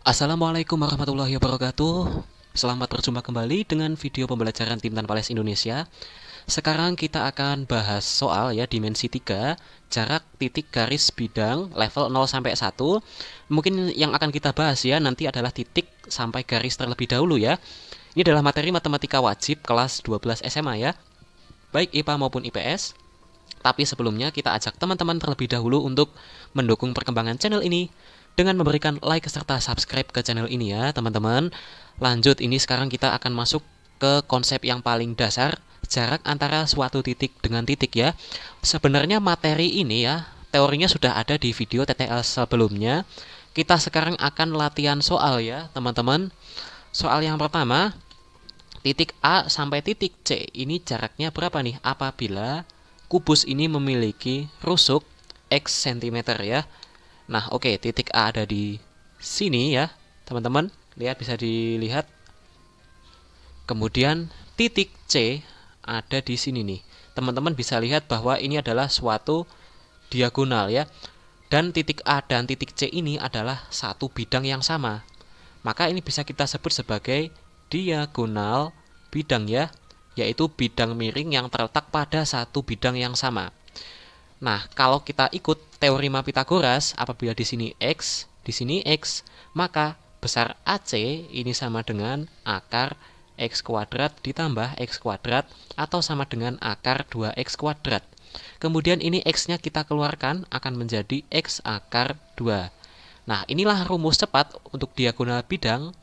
Assalamualaikum warahmatullahi wabarakatuh. Selamat berjumpa kembali dengan video pembelajaran tim tanpa les Indonesia. Sekarang kita akan bahas soal ya dimensi 3, jarak titik garis bidang level 0 sampai 1. Mungkin yang akan kita bahas ya nanti adalah titik sampai garis terlebih dahulu ya. Ini adalah materi matematika wajib kelas 12 SMA ya, baik IPA maupun IPS. Tapi sebelumnya kita ajak teman-teman terlebih dahulu untuk mendukung perkembangan channel ini dengan memberikan like serta subscribe ke channel ini ya teman-teman. Lanjut, ini sekarang kita akan masuk ke konsep yang paling dasar, jarak antara suatu titik dengan titik ya. Sebenarnya materi ini ya, teorinya sudah ada di video TTL sebelumnya. Kita sekarang akan latihan soal ya teman-teman. Soal yang pertama, titik A sampai titik C ini jaraknya berapa nih apabila kubus ini memiliki rusuk X cm ya. Nah, oke, titik A ada di sini ya, teman-teman. Lihat, bisa dilihat. Kemudian titik C ada di sini nih. Teman-teman bisa lihat bahwa ini adalah suatu diagonal ya. Dan titik A dan titik C ini adalah satu bidang yang sama. Maka ini bisa kita sebut sebagai diagonal bidang ya, yaitu bidang miring yang terletak pada satu bidang yang sama. Nah, kalau kita ikut teorema Pythagoras, apabila di sini X, maka besar AC ini sama dengan akar X kuadrat ditambah X kuadrat atau sama dengan akar 2X kuadrat. Kemudian ini X-nya kita keluarkan akan menjadi X akar 2. Nah, inilah rumus cepat untuk diagonal bidang.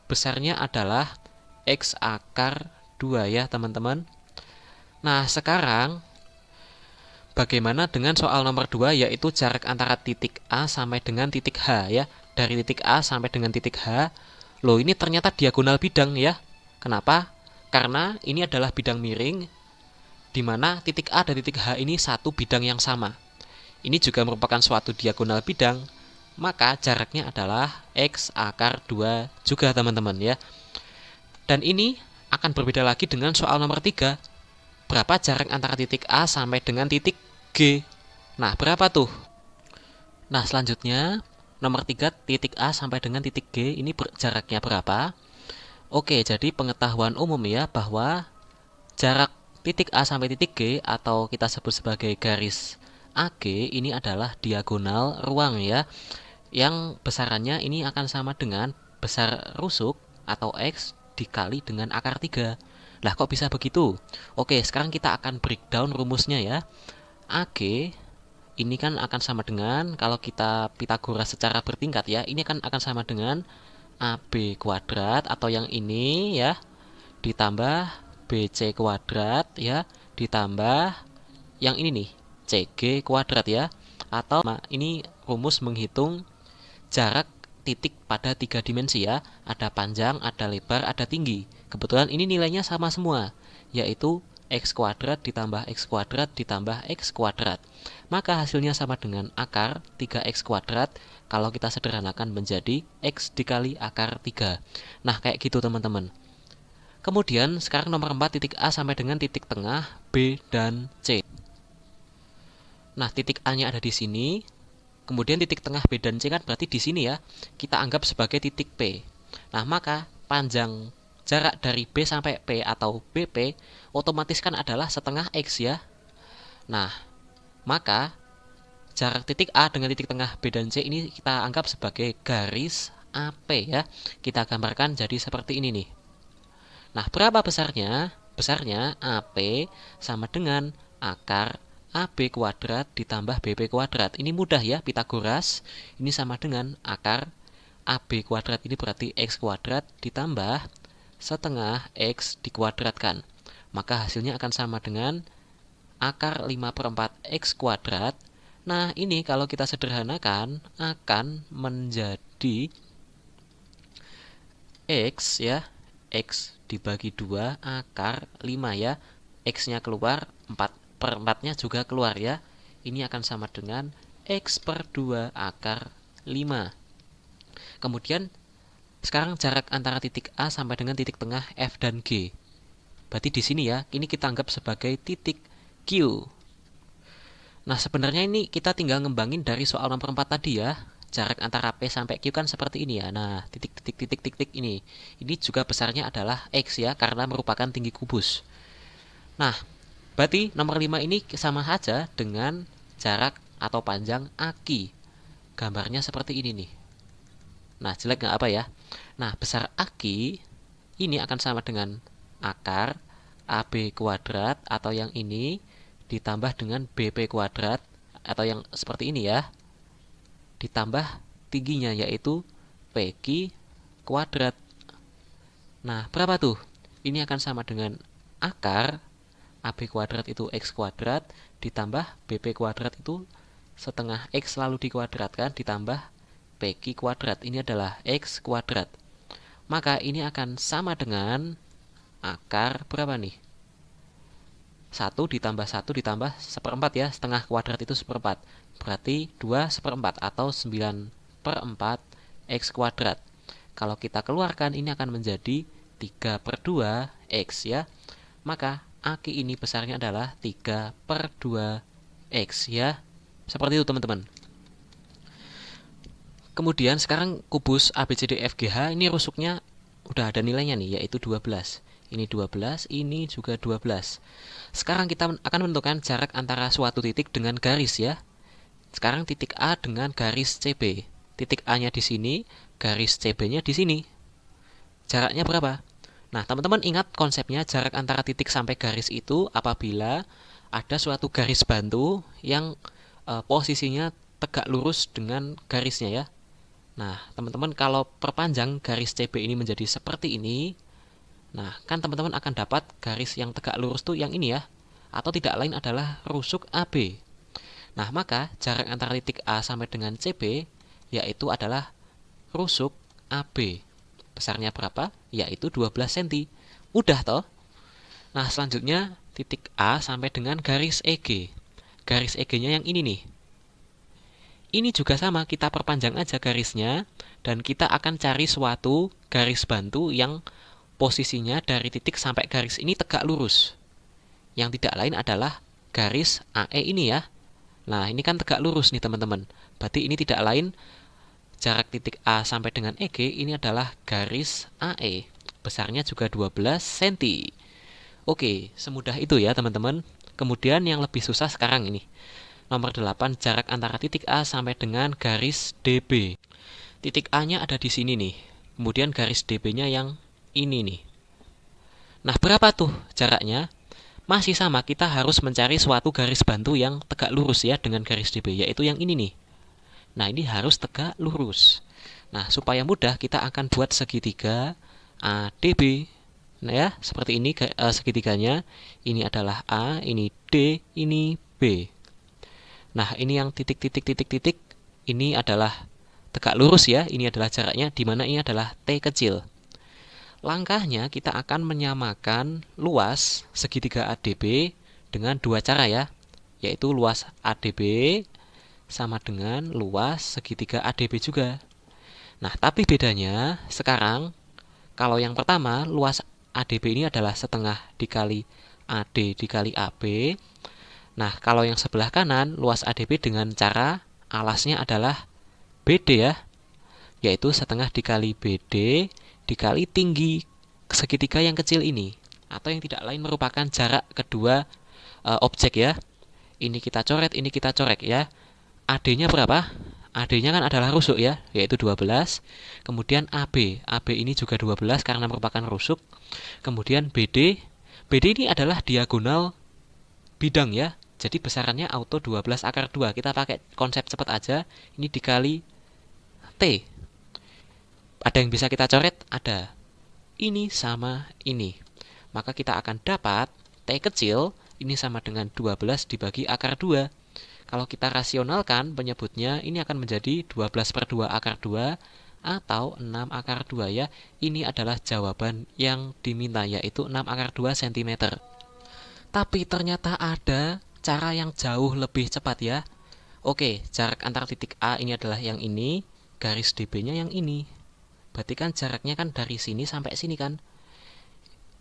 Besarnya adalah X akar 2 ya, teman-teman. Nah, sekarang bagaimana dengan soal nomor 2, yaitu jarak antara titik A sampai dengan titik H ya. Dari titik A sampai dengan titik H. Loh, ini ternyata diagonal bidang ya. Kenapa? Karena ini adalah bidang miring, di mana titik A dan titik H ini satu bidang yang sama. Ini juga merupakan suatu diagonal bidang, maka jaraknya adalah X akar 2 juga teman-teman ya. Dan ini akan berbeda lagi dengan soal nomor 3. Berapa jarak antara titik A sampai dengan titik G? Nah, berapa tuh? Nah, selanjutnya nomor 3, titik A sampai dengan titik G ini jaraknya berapa? Oke, jadi pengetahuan umum ya bahwa jarak titik A sampai titik G atau kita sebut sebagai garis AG ini adalah diagonal ruang ya, yang besarannya ini akan sama dengan besar rusuk atau X dikali dengan akar 3. Lah, kok bisa begitu? Oke, sekarang kita akan breakdown rumusnya ya. AG ini kan akan sama dengan, kalau kita Pythagoras secara bertingkat ya, ini kan akan sama dengan AB kuadrat atau yang ini ya, ditambah BC kuadrat ya, ditambah yang ini nih, CG kuadrat ya. Atau ini rumus menghitung jarak titik pada 3 dimensi ya. Ada panjang, ada lebar, ada tinggi. Kebetulan ini nilainya sama semua, yaitu X kuadrat ditambah X kuadrat ditambah X kuadrat. Maka hasilnya sama dengan akar 3X kuadrat kalau kita sederhanakan menjadi X dikali akar 3. Nah, kayak gitu teman-teman. Kemudian sekarang nomor 4, titik A sampai dengan titik tengah B dan C. Nah, titik A-nya ada di sini. Kemudian titik tengah B dan C kan berarti di sini ya. Kita anggap sebagai titik P. Nah, maka panjang jarak dari B sampai P atau BP otomatis kan adalah setengah X ya. Nah, maka jarak titik A dengan titik tengah B dan C ini kita anggap sebagai garis AP ya. Kita gambarkan jadi seperti ini nih. Nah, berapa besarnya? Besarnya AP sama dengan akar AB kuadrat ditambah BB kuadrat. Ini mudah ya, Pythagoras. Ini sama dengan akar AB kuadrat, ini berarti X kuadrat ditambah setengah X dikuadratkan. Maka hasilnya akan sama dengan akar 5/4 X kuadrat. Nah, ini kalau kita sederhanakan akan menjadi X ya, X dibagi 2 akar 5 ya. X-nya keluar, 4/4-nya juga keluar ya. Ini akan sama dengan X per 2 akar 5. Kemudian sekarang jarak antara titik A sampai dengan titik tengah F dan G. Berarti di sini ya, ini kita anggap sebagai titik Q. Nah, sebenarnya ini kita tinggal ngembangin dari soal nomor 4 tadi ya. jarak antara P sampai Q kan seperti ini ya. Nah, titik ini. Ini juga besarnya adalah X ya, karena merupakan tinggi kubus. Nah, berarti nomor 5 ini sama saja dengan jarak atau panjang AQ. Gambarnya seperti ini nih. Nah, jelek nggak apa ya? Nah, besar AQ ini akan sama dengan akar AB kuadrat atau yang ini ditambah dengan BP kuadrat atau yang seperti ini ya, ditambah tingginya yaitu PQ kuadrat. Nah, berapa tuh? Ini akan sama dengan akar AB kuadrat itu X kuadrat ditambah BP kuadrat itu setengah X lalu dikuadratkan ditambah PQ kuadrat. Ini adalah X kuadrat. Maka ini akan sama dengan akar berapa nih? 1 ditambah 1 ditambah seperempat ya, setengah kuadrat itu seperempat. Berarti 2 seperempat atau 9/4 X kuadrat. Kalau kita keluarkan ini akan menjadi 3/2 X ya. Maka AQ ini besarnya adalah 3/2 X ya. Seperti itu teman-teman. Kemudian sekarang kubus ABCDFGH ini rusuknya udah ada nilainya nih, yaitu 12. Ini 12, ini juga 12. Sekarang kita akan menentukan jarak antara suatu titik dengan garis ya. Sekarang titik A dengan garis CB. Titik A-nya di sini, garis CB-nya di sini. Jaraknya berapa? Nah, teman-teman ingat konsepnya jarak antara titik sampai garis itu apabila ada suatu garis bantu yang posisinya tegak lurus dengan garisnya ya. Nah, teman-teman kalau perpanjang garis CB ini menjadi seperti ini, nah kan teman-teman akan dapat garis yang tegak lurus tuh yang ini ya, atau tidak lain adalah rusuk AB. Nah, maka jarak antara titik A sampai dengan CB yaitu adalah rusuk AB. Besarnya berapa? Yaitu 12 cm. Udah toh? Nah, selanjutnya titik A sampai dengan garis EG. Garis EG-nya yang ini nih. Ini juga sama, kita perpanjang aja garisnya dan kita akan cari suatu garis bantu yang posisinya dari titik sampai garis ini tegak lurus. Yang tidak lain adalah garis AE ini ya. Nah, ini kan tegak lurus nih teman-teman. Berarti ini tidak lain jarak titik A sampai dengan EG ini adalah garis AE. Besarnya juga 12 cm. Oke, semudah itu ya teman-teman. Kemudian yang lebih susah sekarang ini. Nomor 8, jarak antara titik A sampai dengan garis DB. Titik A-nya ada di sini nih. Kemudian garis DB-nya yang ini nih. Nah, berapa tuh jaraknya? Masih sama, kita harus mencari suatu garis bantu yang tegak lurus ya dengan garis DB, yaitu yang ini nih. Nah, ini harus tegak lurus. Nah, supaya mudah kita akan buat segitiga ADB. Nah ya, seperti ini segitiganya. Ini adalah A, ini D, ini B. Nah, ini yang titik-titik ini adalah tegak lurus ya. Ini adalah jaraknya, di mana ini adalah T kecil. Langkahnya kita akan menyamakan luas segitiga ADB dengan dua cara ya, yaitu luas ADB sama dengan luas segitiga ADB juga. Nah, tapi bedanya sekarang kalau yang pertama luas ADB ini adalah setengah dikali AD dikali AB. Nah, kalau yang sebelah kanan luas ADB dengan cara alasnya adalah BD ya, yaitu setengah dikali BD dikali tinggi segitiga yang kecil ini, atau yang tidak lain merupakan jarak kedua objek ya. Ini kita coret, ini kita coret ya. AD-nya berapa? AD-nya kan adalah rusuk ya, yaitu 12. Kemudian AB, AB ini juga 12 karena merupakan rusuk. Kemudian BD, BD ini adalah diagonal bidang ya. Jadi besarannya auto 12 akar 2. Kita pakai konsep cepat aja. Ini dikali T. Ada yang bisa kita coret? Ada. Ini sama ini. Maka kita akan dapat T kecil ini sama dengan 12 dibagi akar 2. Kalau kita rasionalkan penyebutnya ini akan menjadi 12/2 akar 2 atau 6 akar 2 ya. Ini adalah jawaban yang diminta, yaitu 6 akar 2 cm. Tapi ternyata ada cara yang jauh lebih cepat ya. Oke, jarak antara titik A ini adalah yang ini, garis DB-nya yang ini. Berarti kan jaraknya kan dari sini sampai sini kan.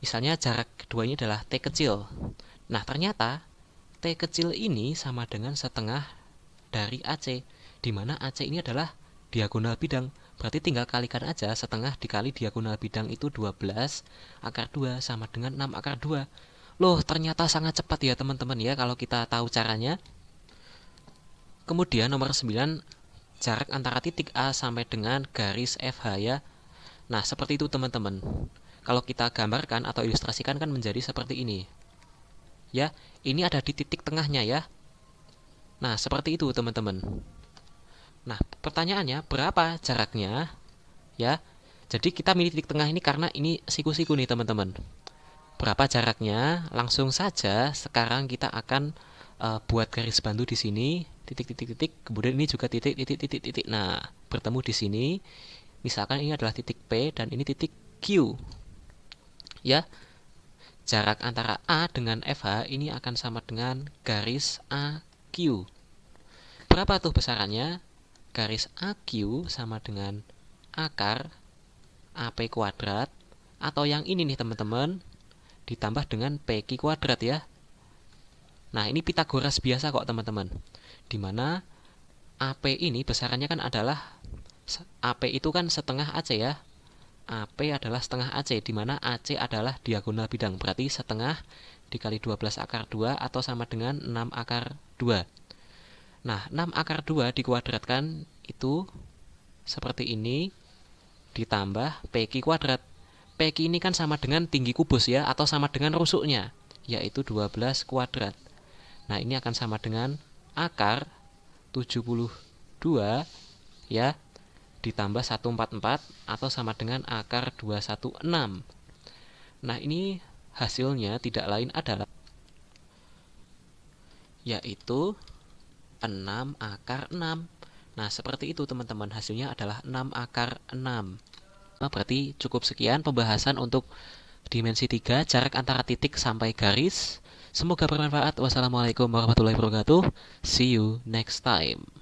Misalnya jarak kedua ini adalah T kecil. Nah, ternyata T kecil ini sama dengan setengah dari AC, di mana AC ini adalah diagonal bidang. Berarti tinggal kalikan aja, setengah dikali diagonal bidang itu 12 akar 2 sama dengan 6 akar 2. Loh, ternyata sangat cepat ya teman-teman ya kalau kita tahu caranya. Kemudian nomor 9, jarak antara titik A sampai dengan garis FH ya. Nah, seperti itu teman-teman. Kalau kita gambarkan atau ilustrasikan kan menjadi seperti ini. Ya, ini ada di titik tengahnya ya. Nah, seperti itu teman-teman. Nah, pertanyaannya berapa jaraknya? Ya. Jadi kita milih titik tengah ini karena ini siku-siku nih teman-teman. Berapa jaraknya? Langsung saja sekarang kita akan buat garis bantu di sini, titik-titik-titik, kemudian ini juga titik-titik-titik-titik. Nah, bertemu di sini. Misalkan ini adalah titik P dan ini titik Q. Ya. Jarak antara A dengan FH ini akan sama dengan garis AQ. Berapa tuh besarannya? Garis AQ sama dengan akar AP kuadrat, atau yang ini nih teman-teman, ditambah dengan PQ kuadrat ya. Nah, ini Pitagoras biasa kok teman-teman. Dimana AP ini besarannya kan adalah, AP itu kan setengah AC ya. AP adalah setengah AC, di mana AC adalah diagonal bidang. Berarti setengah dikali 12 akar 2 atau sama dengan 6 akar 2. Nah, 6 akar 2 dikuadratkan itu seperti ini, ditambah PQ kuadrat. PQ ini kan sama dengan tinggi kubus ya, atau sama dengan rusuknya, yaitu 12 kuadrat. Nah, ini akan sama dengan akar 72 ya, ditambah 144 atau sama dengan akar 216. Nah, ini hasilnya tidak lain adalah yaitu 6 akar 6. Nah, seperti itu teman-teman, hasilnya adalah 6 akar 6. Nah, berarti cukup sekian pembahasan untuk dimensi 3, jarak antara titik sampai garis. Semoga bermanfaat. Wassalamualaikum warahmatullahi wabarakatuh. See you next time.